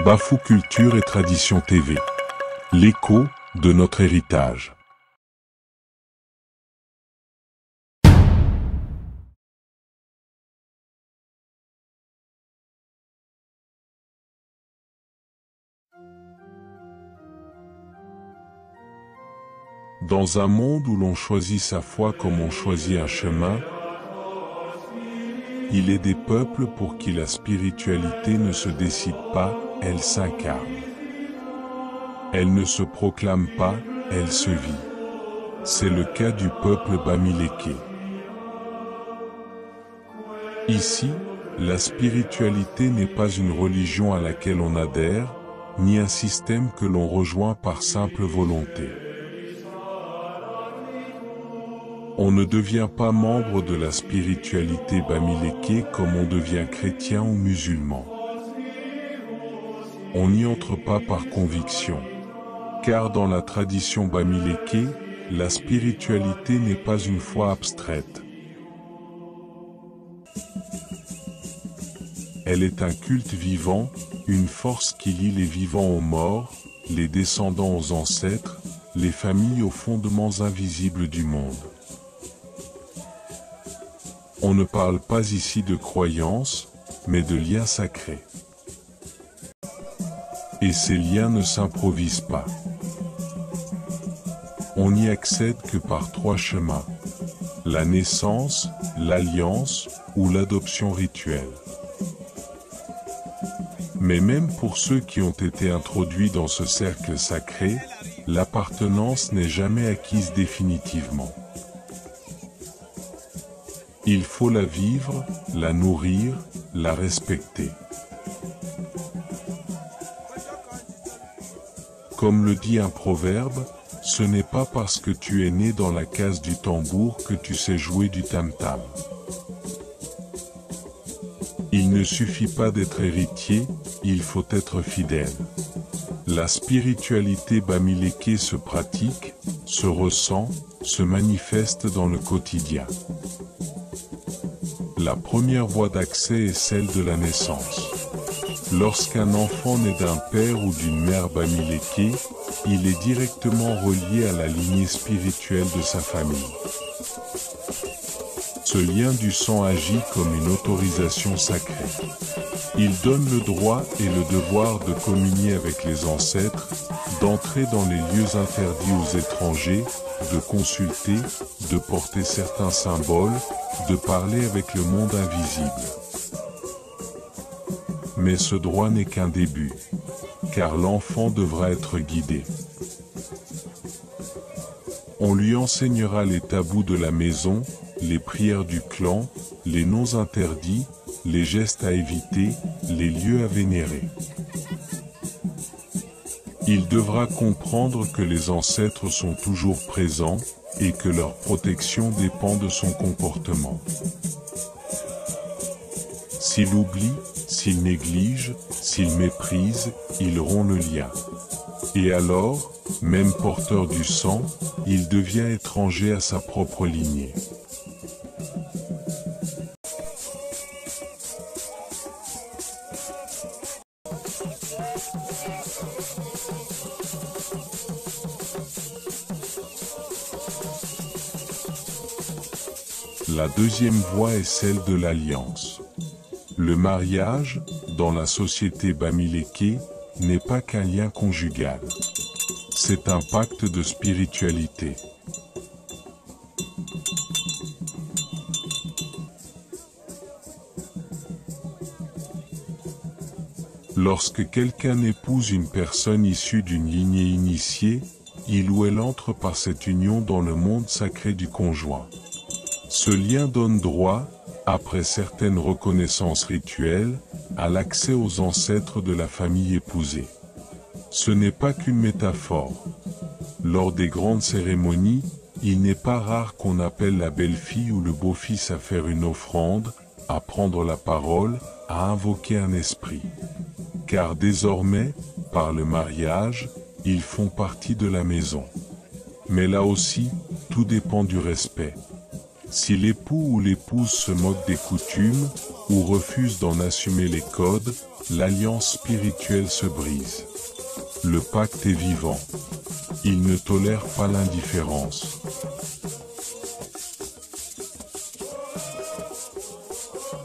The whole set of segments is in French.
Bafou Culture et Tradition TV. L'écho de notre héritage. Dans un monde où l'on choisit sa foi comme on choisit un chemin, il est des peuples pour qui la spiritualité ne se décide pas, elle s'incarne. Elle ne se proclame pas, elle se vit. C'est le cas du peuple Bamileke. Ici, la spiritualité n'est pas une religion à laquelle on adhère, ni un système que l'on rejoint par simple volonté. On ne devient pas membre de la spiritualité Bamileke comme on devient chrétien ou musulman. On n'y entre pas par conviction. Car dans la tradition Bamileke, la spiritualité n'est pas une foi abstraite. Elle est un culte vivant, une force qui lie les vivants aux morts, les descendants aux ancêtres, les familles aux fondements invisibles du monde. On ne parle pas ici de croyance, mais de liens sacrés. Et ces liens ne s'improvisent pas. On n'y accède que par trois chemins: la naissance, l'alliance ou l'adoption rituelle. Mais même pour ceux qui ont été introduits dans ce cercle sacré, l'appartenance n'est jamais acquise définitivement. Il faut la vivre, la nourrir, la respecter. Comme le dit un proverbe, ce n'est pas parce que tu es né dans la case du tambour que tu sais jouer du tam-tam. Il ne suffit pas d'être héritier, il faut être fidèle. La spiritualité Bamileke se pratique, se ressent, se manifeste dans le quotidien. La première voie d'accès est celle de la naissance. Lorsqu'un enfant naît d'un père ou d'une mère Bamileke, il est directement relié à la lignée spirituelle de sa famille. Ce lien du sang agit comme une autorisation sacrée. Il donne le droit et le devoir de communier avec les ancêtres, d'entrer dans les lieux interdits aux étrangers, de consulter, de porter certains symboles, de parler avec le monde invisible. Mais ce droit n'est qu'un début, car l'enfant devra être guidé. On lui enseignera les tabous de la maison, les prières du clan, les noms interdits, les gestes à éviter, les lieux à vénérer. Il devra comprendre que les ancêtres sont toujours présents et que leur protection dépend de son comportement. S'il oublie, s'il néglige, s'il méprise, il rompt le lien. Et alors, même porteur du sang, il devient étranger à sa propre lignée. La deuxième voie est celle de l'alliance. Le mariage, dans la société Bamileke, n'est pas qu'un lien conjugal. C'est un pacte de spiritualité. Lorsque quelqu'un épouse une personne issue d'une lignée initiée, il ou elle entre par cette union dans le monde sacré du conjoint. Ce lien donne droit, après certaines reconnaissances rituelles, à l'accès aux ancêtres de la famille épousée. Ce n'est pas qu'une métaphore. Lors des grandes cérémonies, il n'est pas rare qu'on appelle la belle-fille ou le beau-fils à faire une offrande, à prendre la parole, à invoquer un esprit. Car désormais, par le mariage, ils font partie de la maison. Mais là aussi, tout dépend du respect. Si l'époux ou l'épouse se moque des coutumes, ou refuse d'en assumer les codes, l'alliance spirituelle se brise. Le pacte est vivant. Il ne tolère pas l'indifférence.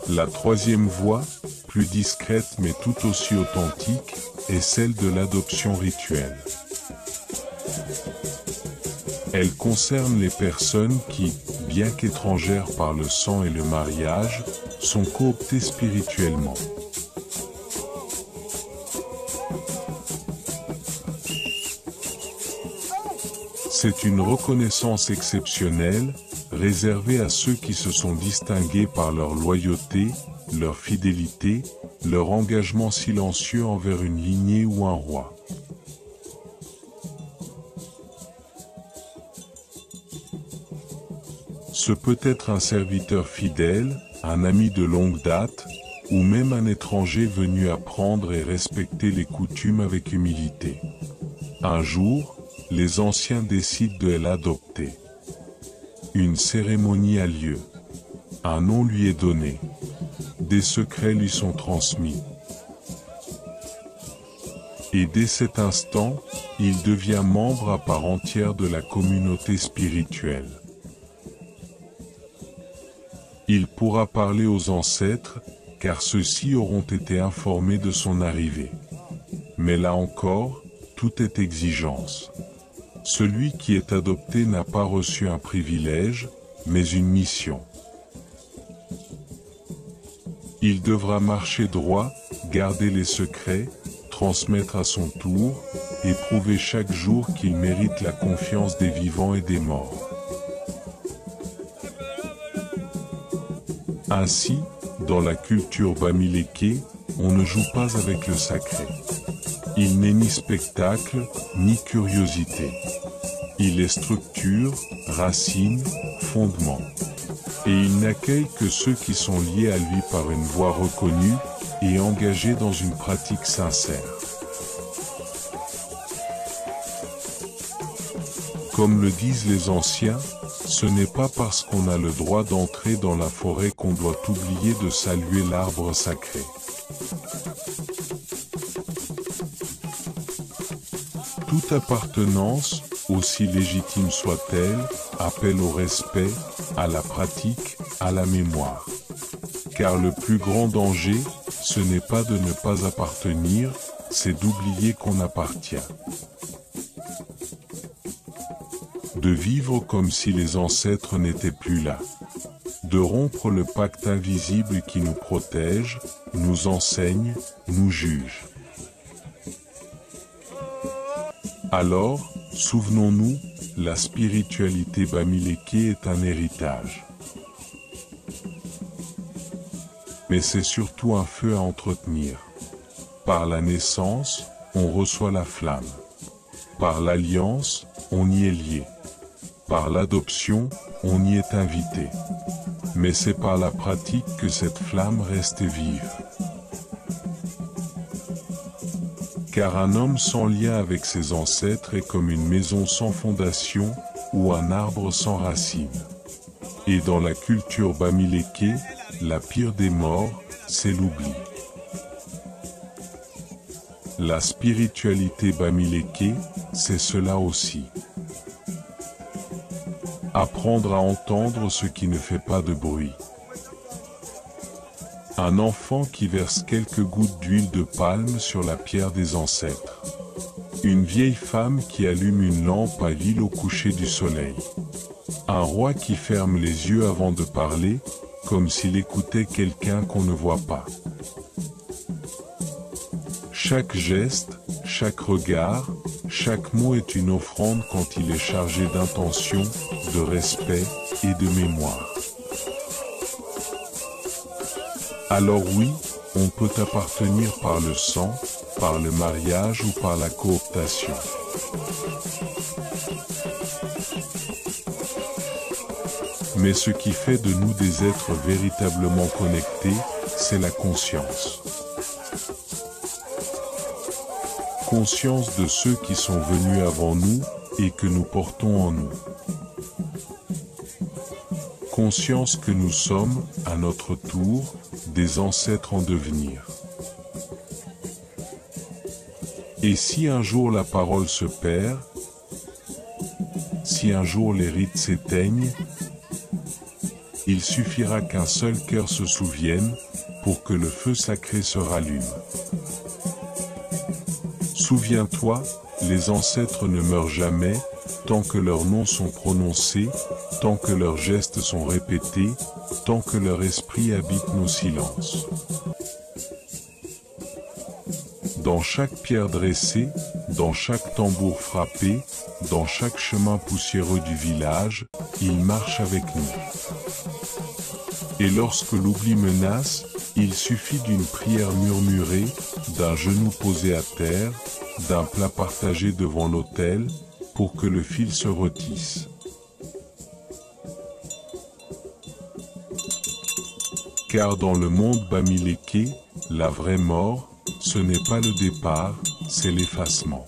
La troisième voie, plus discrète mais tout aussi authentique, est celle de l'adoption rituelle. Elle concerne les personnes qui, bien qu'étrangères par le sang et le mariage, sont cooptées spirituellement. C'est une reconnaissance exceptionnelle, réservée à ceux qui se sont distingués par leur loyauté, leur fidélité, leur engagement silencieux envers une lignée ou un roi. Ce peut être un serviteur fidèle, un ami de longue date, ou même un étranger venu apprendre et respecter les coutumes avec humilité. Un jour, les anciens décident de l'adopter. Une cérémonie a lieu. Un nom lui est donné. Des secrets lui sont transmis. Et dès cet instant, il devient membre à part entière de la communauté spirituelle. Il pourra parler aux ancêtres, car ceux-ci auront été informés de son arrivée. Mais là encore, tout est exigence. Celui qui est adopté n'a pas reçu un privilège, mais une mission. Il devra marcher droit, garder les secrets, transmettre à son tour, et prouver chaque jour qu'il mérite la confiance des vivants et des morts. Ainsi, dans la culture bamiléké, on ne joue pas avec le sacré. Il n'est ni spectacle, ni curiosité. Il est structure, racine, fondement. Et il n'accueille que ceux qui sont liés à lui par une voie reconnue et engagés dans une pratique sincère. Comme le disent les anciens, ce n'est pas parce qu'on a le droit d'entrer dans la forêt qu'on doit oublier de saluer l'arbre sacré. Toute appartenance, aussi légitime soit-elle, appelle au respect, à la pratique, à la mémoire. Car le plus grand danger, ce n'est pas de ne pas appartenir, c'est d'oublier qu'on appartient. De vivre comme si les ancêtres n'étaient plus là. De rompre le pacte invisible qui nous protège, nous enseigne, nous juge. Alors, souvenons-nous, la spiritualité bamiléké est un héritage. Mais c'est surtout un feu à entretenir. Par la naissance, on reçoit la flamme. Par l'alliance, on y est lié. Par l'adoption, on y est invité. Mais c'est par la pratique que cette flamme reste vive. Car un homme sans lien avec ses ancêtres est comme une maison sans fondation ou un arbre sans racines. Et dans la culture bamiléké, la pire des morts, c'est l'oubli. La spiritualité bamiléké, c'est cela aussi. Apprendre à entendre ce qui ne fait pas de bruit. Un enfant qui verse quelques gouttes d'huile de palme sur la pierre des ancêtres. Une vieille femme qui allume une lampe à l'huile au coucher du soleil. Un roi qui ferme les yeux avant de parler, comme s'il écoutait quelqu'un qu'on ne voit pas. Chaque geste, chaque regard, chaque mot est une offrande quand il est chargé d'intention, de respect et de mémoire. Alors oui, on peut appartenir par le sang, par le mariage ou par la cooptation. Mais ce qui fait de nous des êtres véritablement connectés, c'est la conscience. Conscience de ceux qui sont venus avant nous et que nous portons en nous. Conscience que nous sommes, à notre tour, des ancêtres en devenir. Et si un jour la parole se perd, si un jour les rites s'éteignent, il suffira qu'un seul cœur se souvienne pour que le feu sacré se rallume. Souviens-toi, les ancêtres ne meurent jamais, tant que leurs noms sont prononcés, tant que leurs gestes sont répétés, tant que leur esprit habite nos silences. Dans chaque pierre dressée, dans chaque tambour frappé, dans chaque chemin poussiéreux du village, ils marchent avec nous. Et lorsque l'oubli menace, il suffit d'une prière murmurée, d'un genou posé à terre, d'un plat partagé devant l'autel, pour que le fil se retisse. Car dans le monde bamiléké, la vraie mort, ce n'est pas le départ, c'est l'effacement.